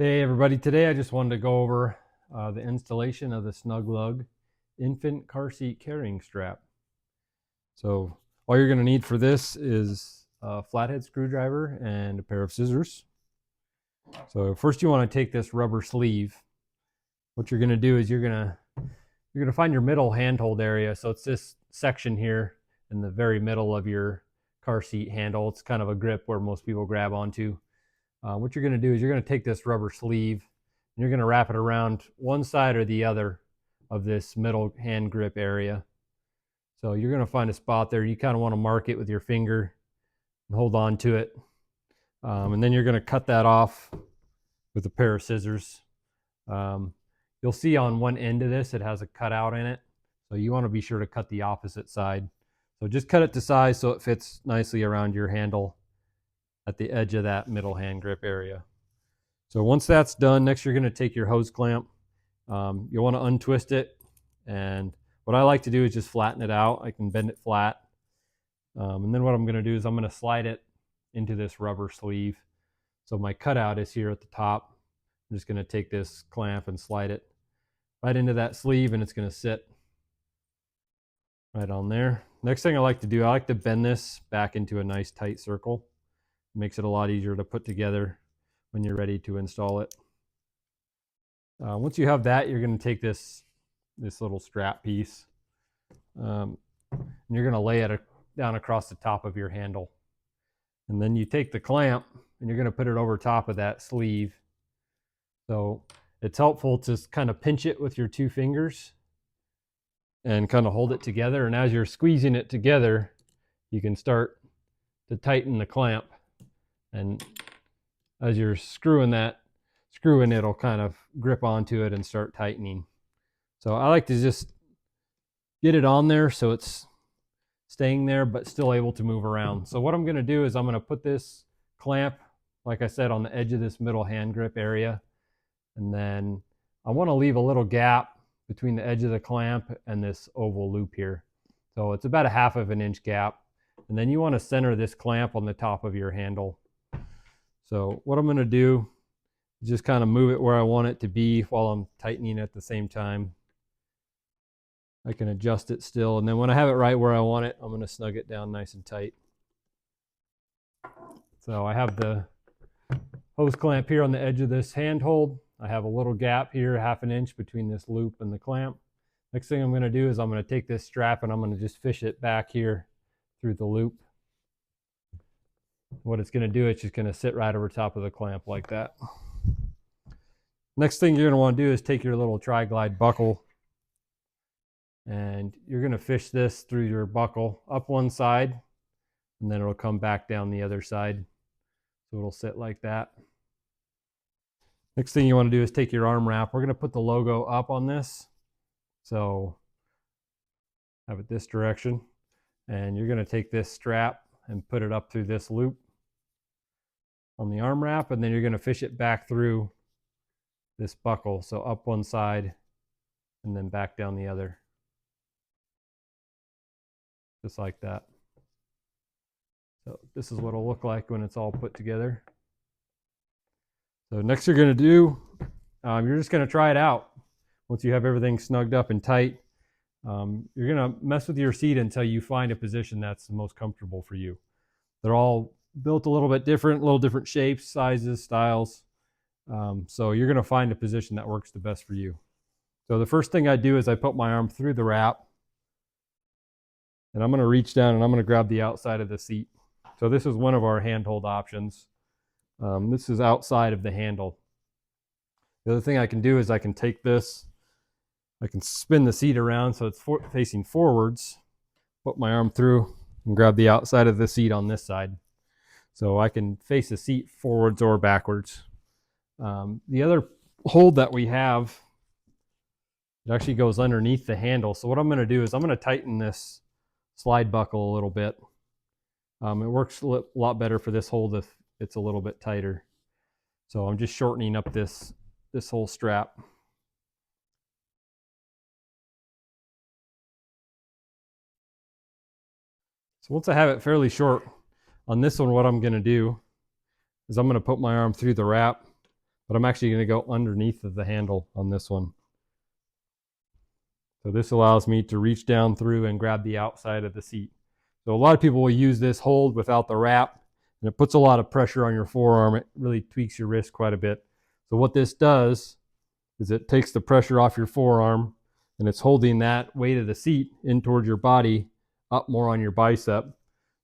Hey everybody, today I just wanted to go over the installation of the Snug Lug infant car seat carrying strap. So all you're going to need for this is a flathead screwdriver and a pair of scissors. So first you want to take this rubber sleeve. What you're going to do is you're going to find your middle handhold area. So it's this section here in the very middle of your car seat handle. It's kind of a grip where most people grab onto. What you're going to do is you're going to take this rubber sleeve and you're going to wrap it around one side or the other of this middle hand grip area. So you're going to find a spot there. You kind of want to mark it with your finger and hold on to it. And then you're going to cut that off with a pair of scissors. You'll see on one end of this, it has a cutout in it. So you want to be sure to cut the opposite side. So just cut it to size so it fits nicely around your handle at the edge of that middle hand grip area. So once that's done, next you're going to take your hose clamp. You'll want to untwist it, and what I like to do is just flatten it out. I can bend it flat, and then what I'm going to do is I'm going to slide it into this rubber sleeve. So my cutout is here at the top. I'm just going to take this clamp and slide it right into that sleeve, and it's going to sit right on there. Next thing I like to do, I like to bend this back into a nice tight circle. Makes it a lot easier to put together when you're ready to install it. Once you have that, you're going to take this little strap piece and you're going to lay it down across the top of your handle. And then you take the clamp and you're going to put it over top of that sleeve. So it's helpful to kind of pinch it with your two fingers and kind of hold it together. And as you're squeezing it together, you can start to tighten the clamp. And as you're screwing, it'll kind of grip onto it and start tightening. So I like to just get it on there so it's staying there but still able to move around. So what I'm going to do is I'm going to put this clamp, like I said, on the edge of this middle hand grip area. And then I want to leave a little gap between the edge of the clamp and this oval loop here. So it's about a 1/2 of an inch gap. And then you want to center this clamp on the top of your handle. So what I'm going to do is just kind of move it where I want it to be while I'm tightening at the same time. I can adjust it still, and then when I have it right where I want it, I'm going to snug it down nice and tight. So I have the hose clamp here on the edge of this handhold. I have a little gap here, 1/2 an inch between this loop and the clamp. Next thing I'm going to do is I'm going to take this strap and I'm going to just fish it back here through the loop. What it's going to do, it's just going to sit right over top of the clamp like that. Next thing you're going to want to do is take your little tri-glide buckle and you're going to fish this through your buckle up one side and then it'll come back down the other side. So it'll sit like that. Next thing you want to do is take your arm wrap. We're going to put the logo up on this. So have it this direction, and you're going to take this strap and put it up through this loop on the arm wrap, and then you're going to fish it back through this buckle. So up one side and then back down the other. Just like that. So this is what it'll look like when it's all put together. So next you're going to do, you're just going to try it out. Once you have everything snugged up and tight, you're going to mess with your seat until you find a position that's the most comfortable for you. They're all built a little bit different, little different shapes, sizes, styles. So you're going to find a position that works the best for you. So the first thing I do is I put my arm through the wrap, and I'm going to reach down and I'm going to grab the outside of the seat. So this is one of our handhold options. This is outside of the handle. The other thing I can do is I can take this, I can spin the seat around so it's facing forwards, put my arm through and grab the outside of the seat on this side. So I can face the seat forwards or backwards. The other hold that we have, it actually goes underneath the handle. So what I'm going to do is I'm going to tighten this slide buckle a little bit. It works a lot better for this hold if it's a little bit tighter. So I'm just shortening up this whole strap. So once I have it fairly short, on this one what I'm going to do is I'm going to put my arm through the wrap, but I'm actually going to go underneath of the handle on this one. So this allows me to reach down through and grab the outside of the seat. So a lot of people will use this hold without the wrap, and it puts a lot of pressure on your forearm. It really tweaks your wrist quite a bit. So what this does is it takes the pressure off your forearm, and it's holding that weight of the seat in towards your body, up more on your bicep.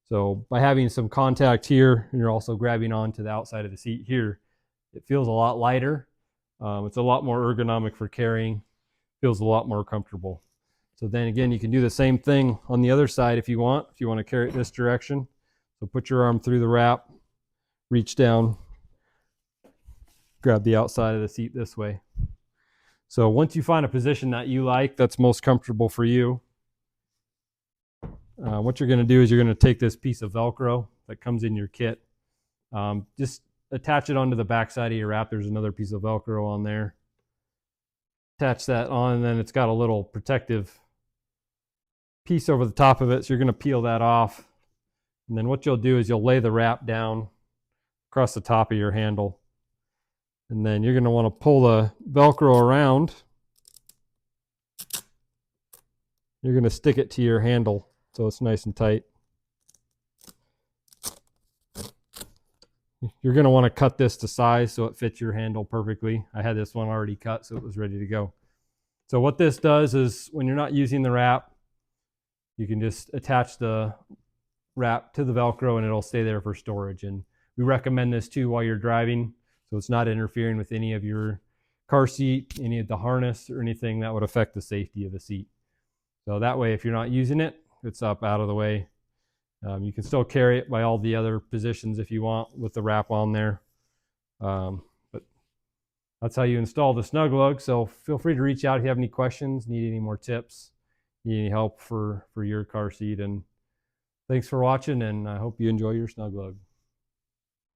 So by having some contact here, and you're also grabbing onto the outside of the seat here, it feels a lot lighter. It's a lot more ergonomic for carrying, feels a lot more comfortable. So then again, you can do the same thing on the other side if you want to carry it this direction. So put your arm through the wrap, reach down, grab the outside of the seat this way. So once you find a position that you like, that's most comfortable for you, what you're going to do is you're going to take this piece of Velcro that comes in your kit, just attach it onto the back side of your wrap. There's another piece of Velcro on there. Attach that on, and then it's got a little protective piece over the top of it, so you're going to peel that off. And then what you'll do is you'll lay the wrap down across the top of your handle. And then you're going to want to pull the Velcro around. You're going to stick it to your handle so it's nice and tight. You're going to want to cut this to size so it fits your handle perfectly. I had this one already cut, so it was ready to go. So what this does is when you're not using the wrap, you can just attach the wrap to the Velcro and it'll stay there for storage. And we recommend this too while you're driving, so it's not interfering with any of your car seat, any of the harness, or anything that would affect the safety of the seat. So that way, if you're not using it, it's up out of the way. You can still carry it by all the other positions if you want with the wrap on there. But that's how you install the Snug Lug. So feel free to reach out if you have any questions, need any more tips, need any help for your car seat. And thanks for watching, and I hope you enjoy your Snug Lug.